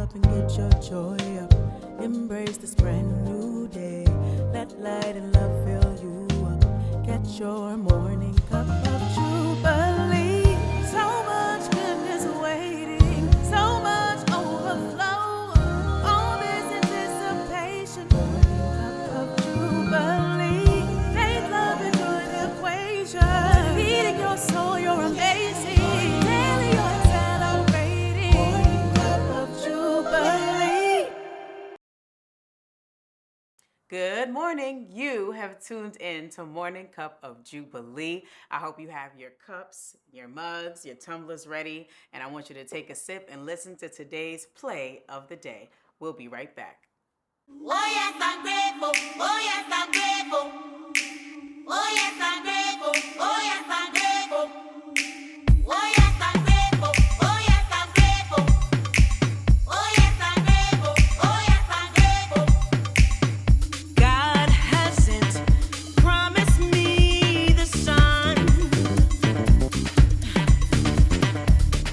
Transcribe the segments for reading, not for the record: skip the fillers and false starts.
up and get your joy up. Embrace this brand new day. Let light and love fill you up. Get your morning cup of Jubilee. So much goodness waiting, so much overflow. All this anticipation. Morning cup of Jubilee. Faith, love, and joy, the equation. Feeding your soul, you're amazing. Daily you're celebrating. Morning cup of Jubilee. Good morning. You have tuned in to Morning Cup of Jubilee. I hope you have your cups, your mugs, your tumblers ready, and I want you to take a sip and listen to today's play of the day. We'll be right back. Oh yes, I'm grateful. Oh yes, I'm grateful. Oh yes, I'm grateful. Oh yes, I'm grateful. Oh yes, I'm grateful. Oh yes, I'm grateful. Oh yes, I'm grateful. Oh yes, I'm grateful. God hasn't promised me the sun.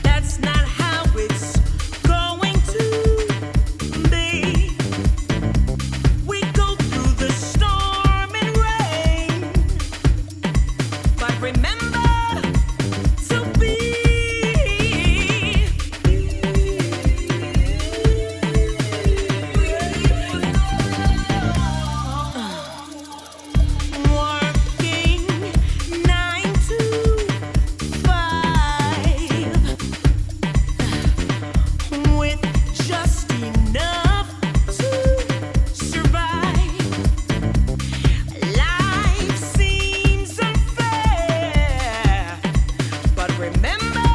That's not how it's going to be. We go through the storm and rain, but remember to be working 9 to 5 with just enough to survive. Life seems unfair, but remember,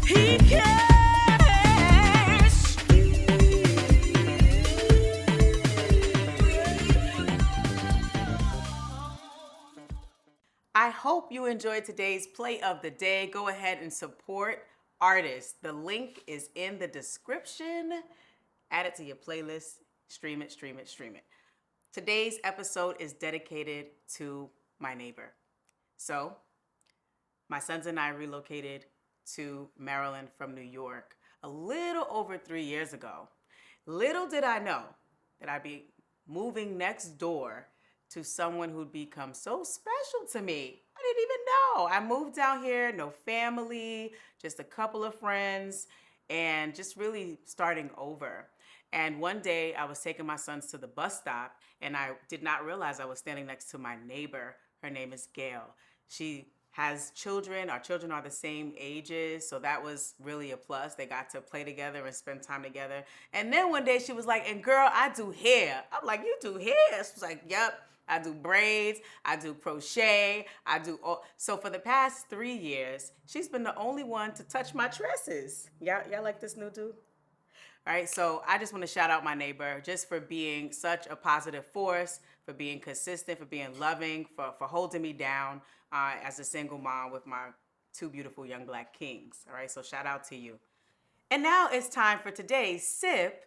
He cares. I hope you enjoyed today's play of the day. Go ahead and support artists. The link is in the description. Add it to your playlist. Stream it, stream it, stream it. Today's episode is dedicated to my neighbor. So, my sons and I relocated to Maryland from New York a little over 3 years ago. Little did I know that I'd be moving next door to someone who'd become so special to me. I didn't even know. I moved down here, no family, just a couple of friends, and just really starting over. And one day I was taking my sons to the bus stop, and I did not realize I was standing next to my neighbor. Her name is Gail. She has children. Our children are the same ages, so that was really a plus. They got to play together and spend time together. And then one day she was like, and girl, I do hair. I'm like, you do hair? She was like, yep. I do braids, I do crochet, I do all. So for the past 3 years, she's been the only one to touch my tresses. Y'all like this new dude? All right, so I just want to shout out my neighbor just for being such a positive force, for being consistent, for being loving, for holding me down as a single mom with my 2 beautiful young black kings. All right, so shout out to you. And now it's time for today's sip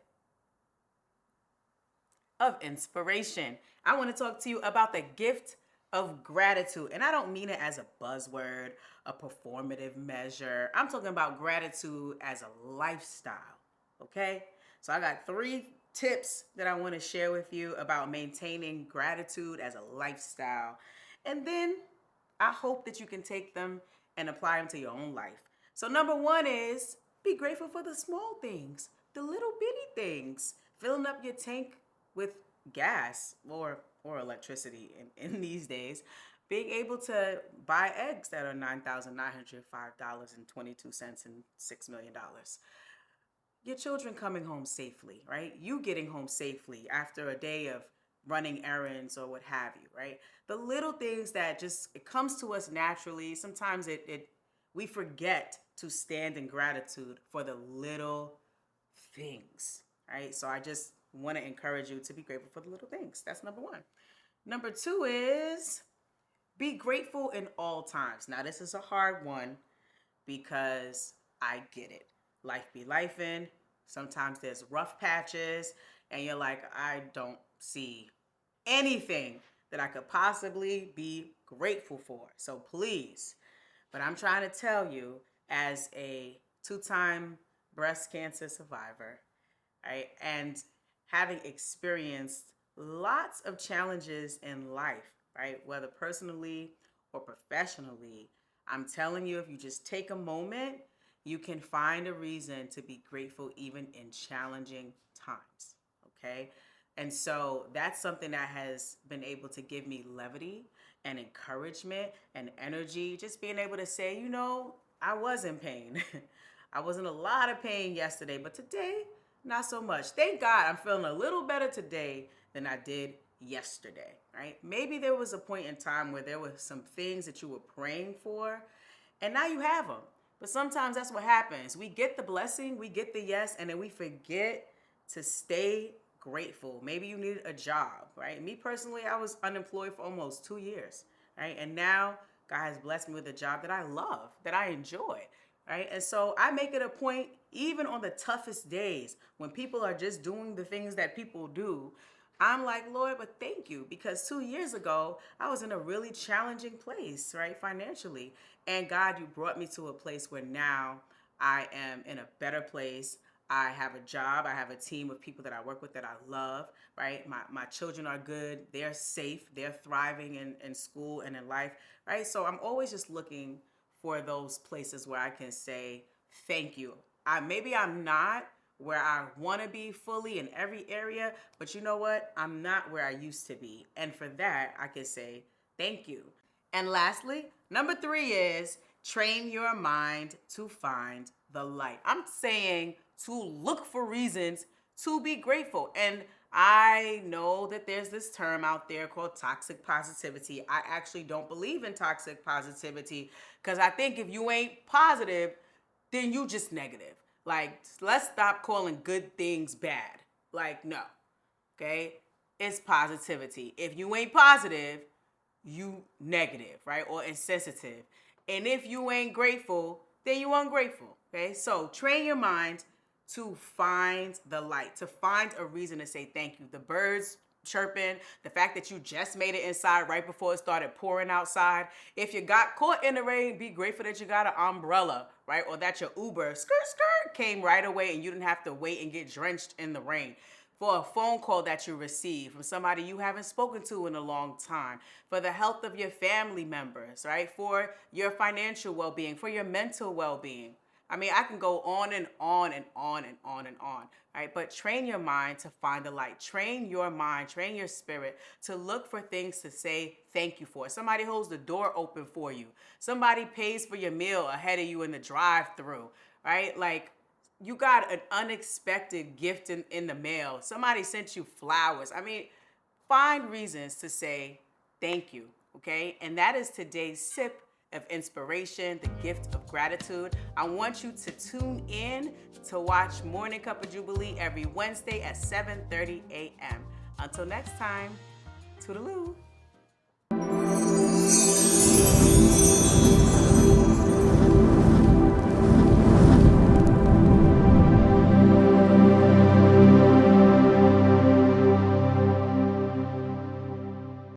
of inspiration. I want to talk to you about the gift of gratitude. And I don't mean it as a buzzword, a performative measure. I'm talking about gratitude as a lifestyle, okay? So I got 3 tips that I want to share with you about maintaining gratitude as a lifestyle. And then I hope that you can take them and apply them to your own life. So number 1 is be grateful for the small things, the little bitty things, filling up your tank with gas or electricity in these days, being able to buy eggs that are $9,905.22 and $6 million. Your children coming home safely, right? You getting home safely after a day of running errands or what have you, right? The little things that just, it comes to us naturally. Sometimes we forget to stand in gratitude for the little things, right? So I just want to encourage you to be grateful for the little things. That's number 1. Number 2 is be grateful in all times. Now, this is a hard one because I get it. Life be lifing. Sometimes there's rough patches and you're like, I don't see anything that I could possibly be grateful for. So please, but I'm trying to tell you as a 2-time breast cancer survivor, right? And having experienced lots of challenges in life, right? Whether personally or professionally, I'm telling you, if you just take a moment, you can find a reason to be grateful even in challenging times, okay? And so that's something that has been able to give me levity and encouragement and energy. Just being able to say, you know, I was in pain. I was in a lot of pain yesterday, but today, not so much. Thank God I'm feeling a little better today than I did yesterday, right? Maybe there was a point in time where there were some things that you were praying for, and now you have them. But sometimes that's what happens. We get the blessing, we get the yes, and then we forget to stay grateful. Maybe you needed a job, right? Me personally, I was unemployed for almost 2 years, right? And now God has blessed me with a job that I love, that I enjoy, right? And so I make it a point, even on the toughest days, when people are just doing the things that people do, I'm like, Lord, but thank you, because 2 years ago, I was in a really challenging place, right, financially. And God, you brought me to a place where now I am in a better place. I have a job. I have a team of people that I work with that I love, right? My children are good. They're safe. They're thriving in school and in life, right? So I'm always just looking for those places where I can say, thank you. Maybe I'm not where I want to be fully in every area, but you know what? I'm not where I used to be. And for that, I can say thank you. And lastly, number 3 is train your mind to find the light. I'm saying to look for reasons to be grateful. And I know that there's this term out there called toxic positivity. I actually don't believe in toxic positivity, because I think if you ain't positive, then you just negative. Like, let's stop calling good things bad. Like, no, okay? It's positivity. If you ain't positive, you negative, right? Or insensitive. And if you ain't grateful, then you ungrateful, okay? So train your mind to find the light, to find a reason to say thank you. The birds chirping, the fact that you just made it inside right before it started pouring outside. If you got caught in the rain, be grateful that you got an umbrella, right? Or that your Uber skirt came right away and you didn't have to wait and get drenched in the rain. For a phone call that you received from somebody you haven't spoken to in a long time, for the health of your family members, right? For your financial well-being, for your mental well-being. I mean, I can go on and on and on and on and on, right? But train your mind to find the light. Train your mind, train your spirit to look for things to say thank you for. Somebody holds the door open for you. Somebody pays for your meal ahead of you in the drive-thru, right? Like, you got an unexpected gift in the mail. Somebody sent you flowers. I mean, find reasons to say thank you, okay? And that is today's sip of inspiration, the gift of gratitude. I want you to tune in to watch Morning Cup of Jubilee every Wednesday at 7:30 a.m. Until next time, toodaloo.